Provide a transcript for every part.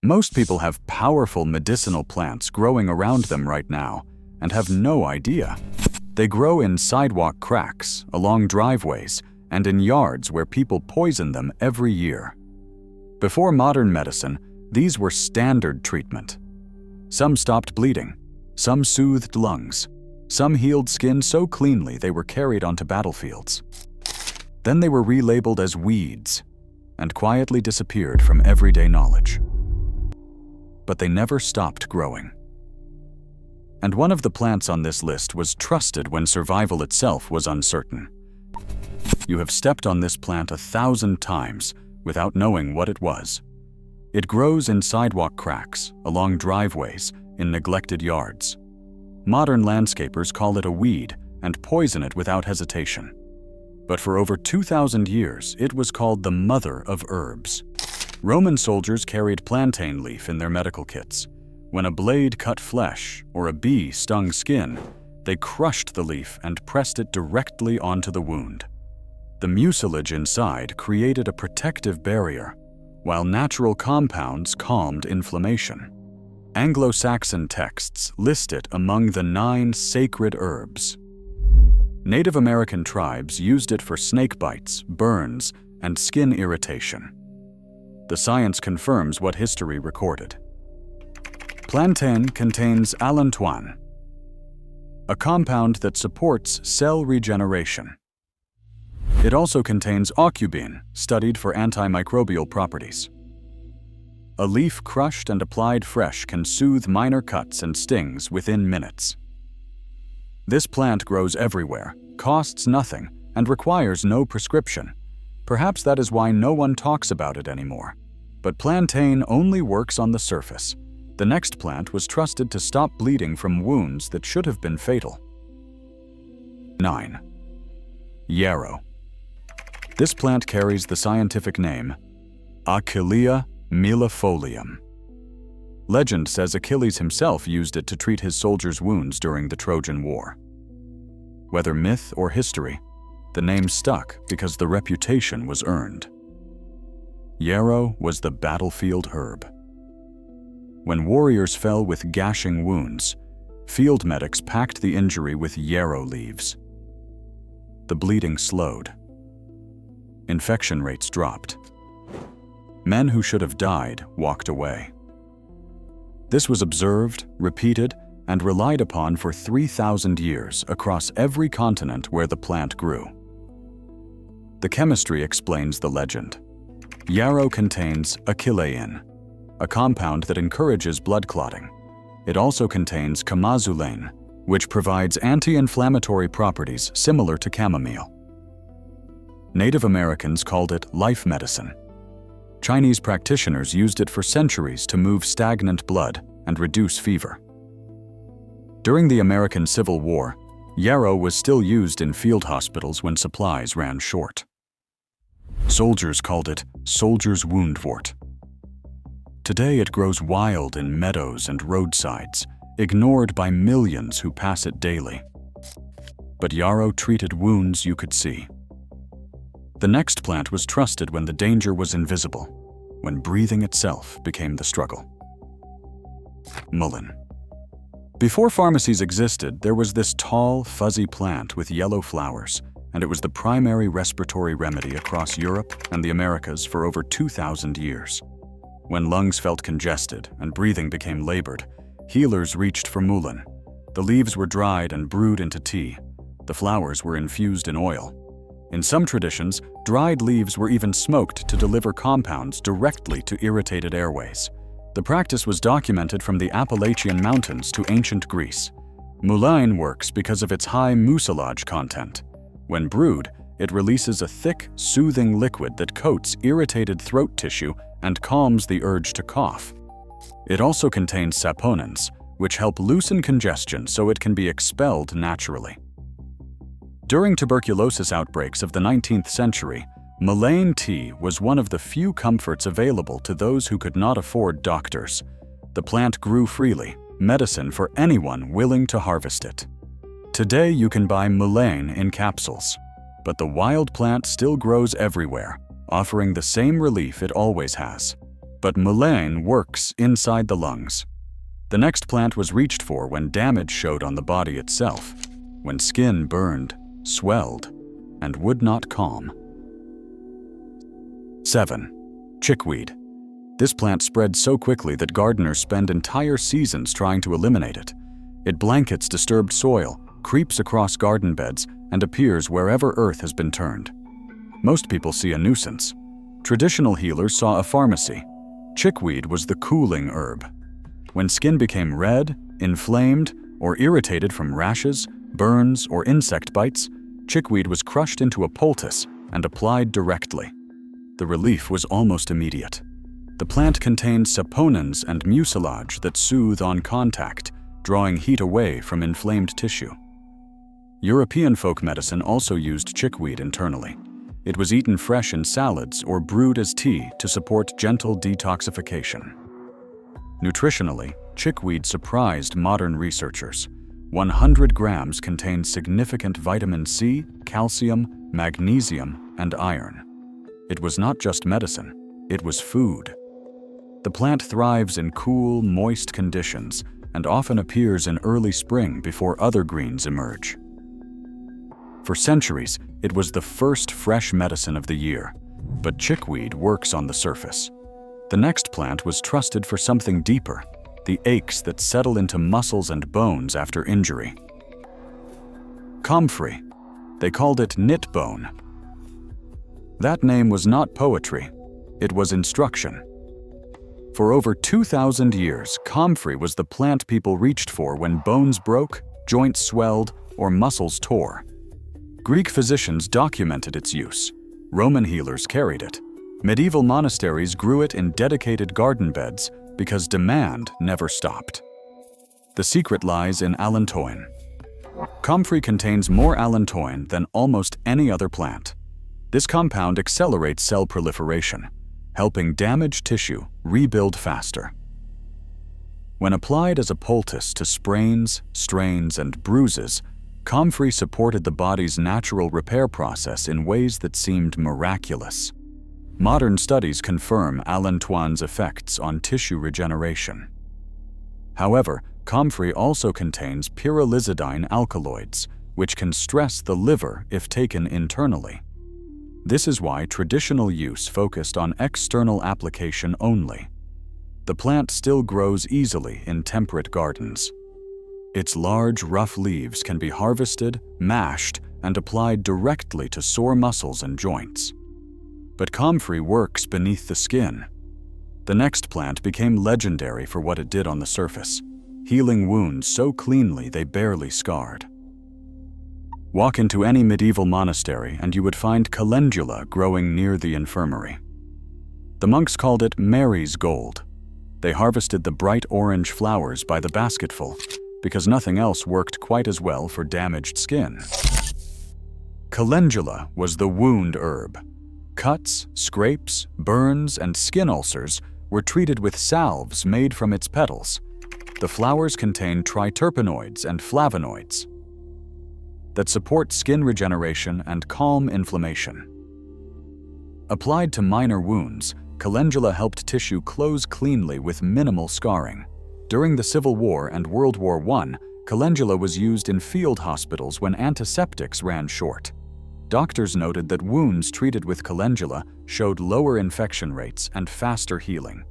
Most people have powerful medicinal plants growing around them right now and have no idea. They grow in sidewalk cracks, along driveways, and in yards where people poison them every year. Before modern medicine, these were standard treatment. Some stopped bleeding, some soothed lungs, some healed skin so cleanly they were carried onto battlefields. Then they were relabeled as weeds and quietly disappeared from everyday knowledge. But they never stopped growing. And one of the plants on this list was trusted when survival itself was uncertain. You have stepped on this plant 1,000 times without knowing what it was. It grows in sidewalk cracks, along driveways, in neglected yards. Modern landscapers call it a weed and poison it without hesitation. But for over 2,000 years, it was called the mother of herbs. Roman soldiers carried plantain leaf in their medical kits. When a blade cut flesh or a bee stung skin, they crushed the leaf and pressed it directly onto the wound. The mucilage inside created a protective barrier, while natural compounds calmed inflammation. Anglo-Saxon texts list it among the 9 sacred herbs. Native American tribes used it for snake bites, burns, and skin irritation. The science confirms what history recorded. Plantain contains allantoin, a compound that supports cell regeneration. It also contains aucubine, studied for antimicrobial properties. A leaf crushed and applied fresh can soothe minor cuts and stings within minutes. This plant grows everywhere, costs nothing, and requires no prescription. Perhaps that is why no one talks about it anymore. But plantain only works on the surface. The next plant was trusted to stop bleeding from wounds that should have been fatal. 9. Yarrow. This plant carries the scientific name Achillea millefolium. Legend says Achilles himself used it to treat his soldiers' wounds during the Trojan War. Whether myth or history, the name stuck because the reputation was earned. Yarrow was the battlefield herb. When warriors fell with gashing wounds, field medics packed the injury with yarrow leaves. The bleeding slowed. Infection rates dropped. Men who should have died walked away. This was observed, repeated, and relied upon for 3,000 years across every continent where the plant grew. The chemistry explains the legend. Yarrow contains achillein, a compound that encourages blood clotting. It also contains chamazulain, which provides anti-inflammatory properties similar to chamomile. Native Americans called it life medicine. Chinese practitioners used it for centuries to move stagnant blood and reduce fever. During the American Civil War, yarrow was still used in field hospitals when supplies ran short. Soldiers called it soldier's woundwort. Today it grows wild in meadows and roadsides, ignored by millions who pass it daily. But yarrow treated wounds you could see. The next plant was trusted when the danger was invisible, when breathing itself became the struggle. Mullein. Before pharmacies existed, there was this tall, fuzzy plant with yellow flowers, and it was the primary respiratory remedy across Europe and the Americas for over 2,000 years. When lungs felt congested and breathing became labored, healers reached for mullein. The leaves were dried and brewed into tea. The flowers were infused in oil. In some traditions, dried leaves were even smoked to deliver compounds directly to irritated airways. The practice was documented from the Appalachian Mountains to ancient Greece. Mullein works because of its high mucilage content. When brewed, it releases a thick, soothing liquid that coats irritated throat tissue and calms the urge to cough. It also contains saponins, which help loosen congestion so it can be expelled naturally. During tuberculosis outbreaks of the 19th century, mullein tea was one of the few comforts available to those who could not afford doctors. The plant grew freely, medicine for anyone willing to harvest it. Today you can buy mullein in capsules, but the wild plant still grows everywhere, offering the same relief it always has. But mullein works inside the lungs. The next plant was reached for when damage showed on the body itself, when skin burned, swelled, and would not calm. 7. Chickweed. This plant spreads so quickly that gardeners spend entire seasons trying to eliminate it. It blankets disturbed soil, creeps across garden beds, and appears wherever earth has been turned. Most people see a nuisance. Traditional healers saw a pharmacy. Chickweed was the cooling herb. When skin became red, inflamed, or irritated from rashes, burns, or insect bites, chickweed was crushed into a poultice and applied directly. The relief was almost immediate. The plant contained saponins and mucilage that soothe on contact, drawing heat away from inflamed tissue. European folk medicine also used chickweed internally. It was eaten fresh in salads or brewed as tea to support gentle detoxification. Nutritionally, chickweed surprised modern researchers. 100 grams contained significant vitamin C, calcium, magnesium, and iron. It was not just medicine, it was food. The plant thrives in cool, moist conditions and often appears in early spring before other greens emerge. For centuries, it was the first fresh medicine of the year, but chickweed works on the surface. The next plant was trusted for something deeper, the aches that settle into muscles and bones after injury. Comfrey. They called it knitbone. That name was not poetry, it was instruction. For over 2,000 years, comfrey was the plant people reached for when bones broke, joints swelled, or muscles tore. Greek physicians documented its use. Roman healers carried it. Medieval monasteries grew it in dedicated garden beds because demand never stopped. The secret lies in allantoin. Comfrey contains more allantoin than almost any other plant. This compound accelerates cell proliferation, helping damaged tissue rebuild faster. When applied as a poultice to sprains, strains, and bruises, comfrey supported the body's natural repair process in ways that seemed miraculous. Modern studies confirm allantoin's effects on tissue regeneration. However, comfrey also contains pyrrolizidine alkaloids, which can stress the liver if taken internally. This is why traditional use focused on external application only. The plant still grows easily in temperate gardens. Its large, rough leaves can be harvested, mashed, and applied directly to sore muscles and joints. But comfrey works beneath the skin. The next plant became legendary for what it did on the surface, healing wounds so cleanly they barely scarred. Walk into any medieval monastery and you would find calendula growing near the infirmary. The monks called it Mary's gold. They harvested the bright orange flowers by the basketful because nothing else worked quite as well for damaged skin. Calendula was the wound herb. Cuts, scrapes, burns, and skin ulcers were treated with salves made from its petals. The flowers contain triterpenoids and flavonoids that support skin regeneration and calm inflammation. Applied to minor wounds, calendula helped tissue close cleanly with minimal scarring. During the Civil War and World War I, calendula was used in field hospitals when antiseptics ran short. Doctors noted that wounds treated with calendula showed lower infection rates and faster healing.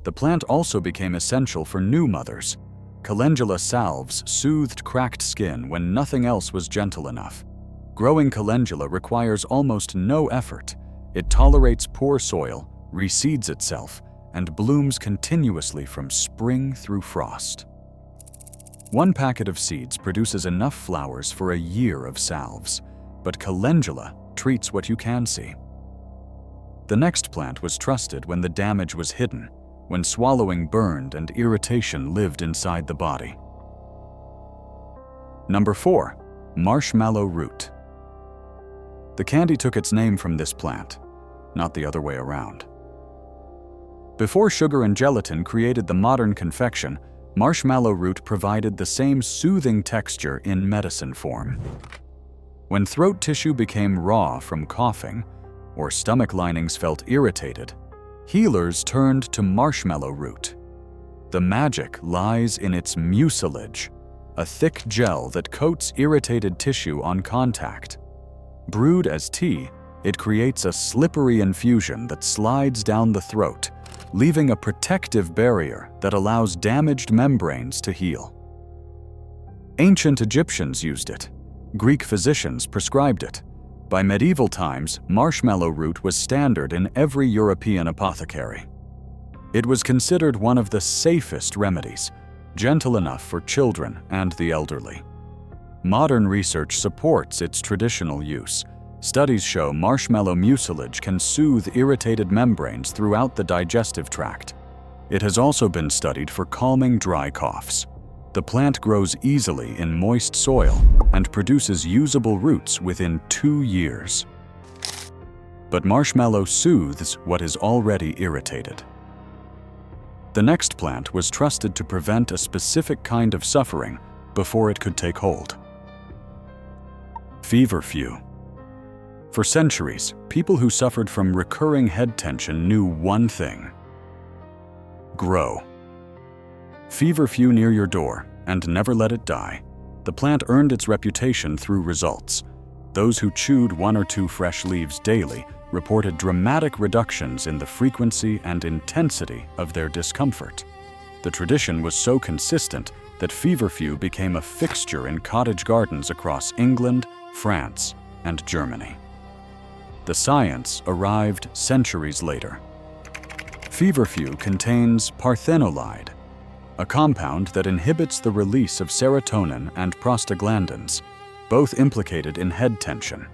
The plant also became essential for new mothers. Calendula salves soothed cracked skin when nothing else was gentle enough. Growing calendula requires almost no effort. It tolerates poor soil, reseeds itself, and blooms continuously from spring through frost. One packet of seeds produces enough flowers for a year of salves, but calendula treats what you can see. The next plant was trusted when the damage was hidden, when swallowing burned and irritation lived inside the body. Number 4. Marshmallow root. The candy took its name from this plant, not the other way around. Before sugar and gelatin created the modern confection, marshmallow root provided the same soothing texture in medicine form. When throat tissue became raw from coughing, or stomach linings felt irritated, healers turned to marshmallow root. The magic lies in its mucilage, a thick gel that coats irritated tissue on contact. Brewed as tea, it creates a slippery infusion that slides down the throat, leaving a protective barrier that allows damaged membranes to heal. Ancient Egyptians used it. Greek physicians prescribed it. By medieval times, marshmallow root was standard in every European apothecary. It was considered one of the safest remedies, gentle enough for children and the elderly. Modern research supports its traditional use. Studies show marshmallow mucilage can soothe irritated membranes throughout the digestive tract. It has also been studied for calming dry coughs. The plant grows easily in moist soil and produces usable roots within 2 years. But marshmallow soothes what is already irritated. The next plant was trusted to prevent a specific kind of suffering before it could take hold. Feverfew. For centuries, people who suffered from recurring head tension knew one thing: grow. Feverfew near your door, and never let it die. The plant earned its reputation through results. Those who chewed 1 or 2 fresh leaves daily reported dramatic reductions in the frequency and intensity of their discomfort. The tradition was so consistent that feverfew became a fixture in cottage gardens across England, France, and Germany. The science arrived centuries later. Feverfew contains parthenolide, a compound that inhibits the release of serotonin and prostaglandins, both implicated in head tension.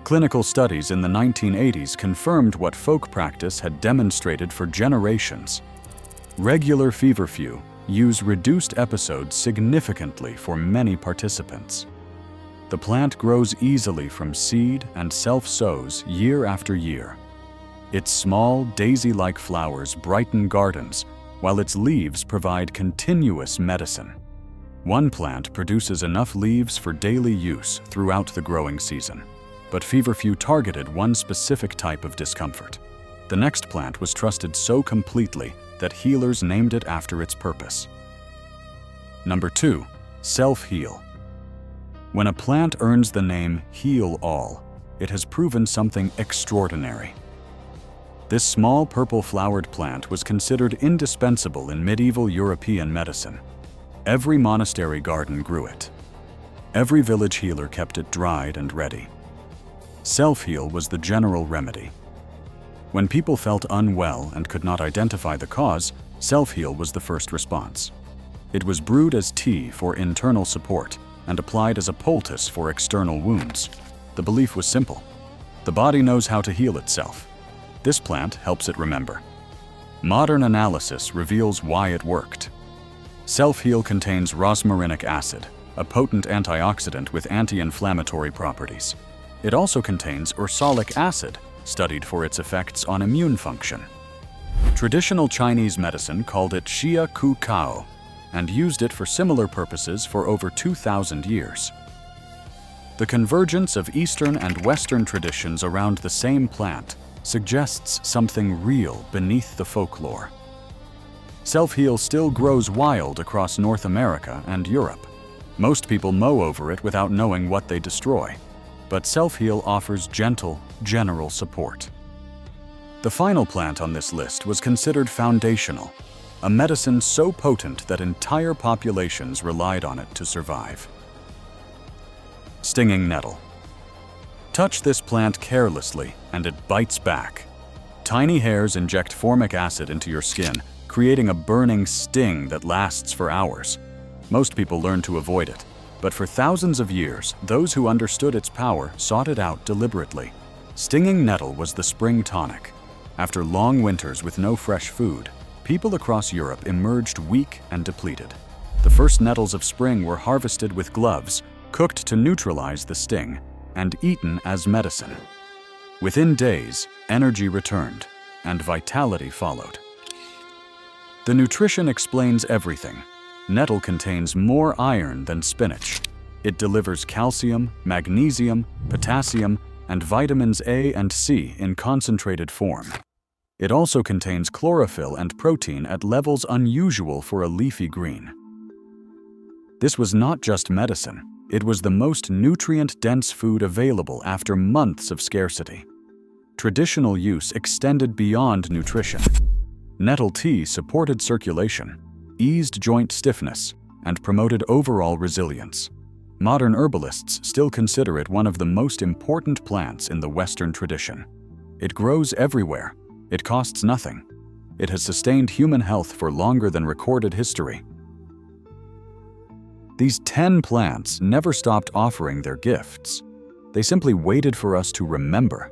Clinical studies in the 1980s confirmed what folk practice had demonstrated for generations. Regular feverfew use reduced episodes significantly for many participants. The plant grows easily from seed and self-sows year after year. Its small, daisy-like flowers brighten gardens, while its leaves provide continuous medicine. One plant produces enough leaves for daily use throughout the growing season, but feverfew targeted one specific type of discomfort. The next plant was trusted so completely that healers named it after its purpose. Number 2, self-heal. When a plant earns the name heal-all, it has proven something extraordinary. This small purple-flowered plant was considered indispensable in medieval European medicine. Every monastery garden grew it. Every village healer kept it dried and ready. Self-heal was the general remedy. When people felt unwell and could not identify the cause, self-heal was the first response. It was brewed as tea for internal support and applied as a poultice for external wounds. The belief was simple: the body knows how to heal itself. This plant helps it remember. Modern analysis reveals why it worked. Self-heal contains rosmarinic acid, a potent antioxidant with anti-inflammatory properties. It also contains ursolic acid, studied for its effects on immune function. Traditional Chinese medicine called it Xia Ku Kao and used it for similar purposes for over 2,000 years. The convergence of Eastern and Western traditions around the same plant suggests something real beneath the folklore. Self-heal still grows wild across North America and Europe. Most people mow over it without knowing what they destroy, but self-heal offers gentle, general support. The final plant on this list was considered foundational, a medicine so potent that entire populations relied on it to survive. Stinging nettle. Touch this plant carelessly and it bites back. Tiny hairs inject formic acid into your skin, creating a burning sting that lasts for hours. Most people learn to avoid it, but for thousands of years, those who understood its power sought it out deliberately. Stinging nettle was the spring tonic. After long winters with no fresh food, people across Europe emerged weak and depleted. The first nettles of spring were harvested with gloves, cooked to neutralize the sting, and eaten as medicine. Within days, energy returned, and vitality followed. The nutrition explains everything. Nettle contains more iron than spinach. It delivers calcium, magnesium, potassium, and vitamins A and C in concentrated form. It also contains chlorophyll and protein at levels unusual for a leafy green. This was not just medicine, it was the most nutrient-dense food available after months of scarcity. Traditional use extended beyond nutrition. Nettle tea supported circulation, eased joint stiffness, and promoted overall resilience. Modern herbalists still consider it one of the most important plants in the Western tradition. It grows everywhere. It costs nothing. It has sustained human health for longer than recorded history. These 10 plants never stopped offering their gifts. They simply waited for us to remember.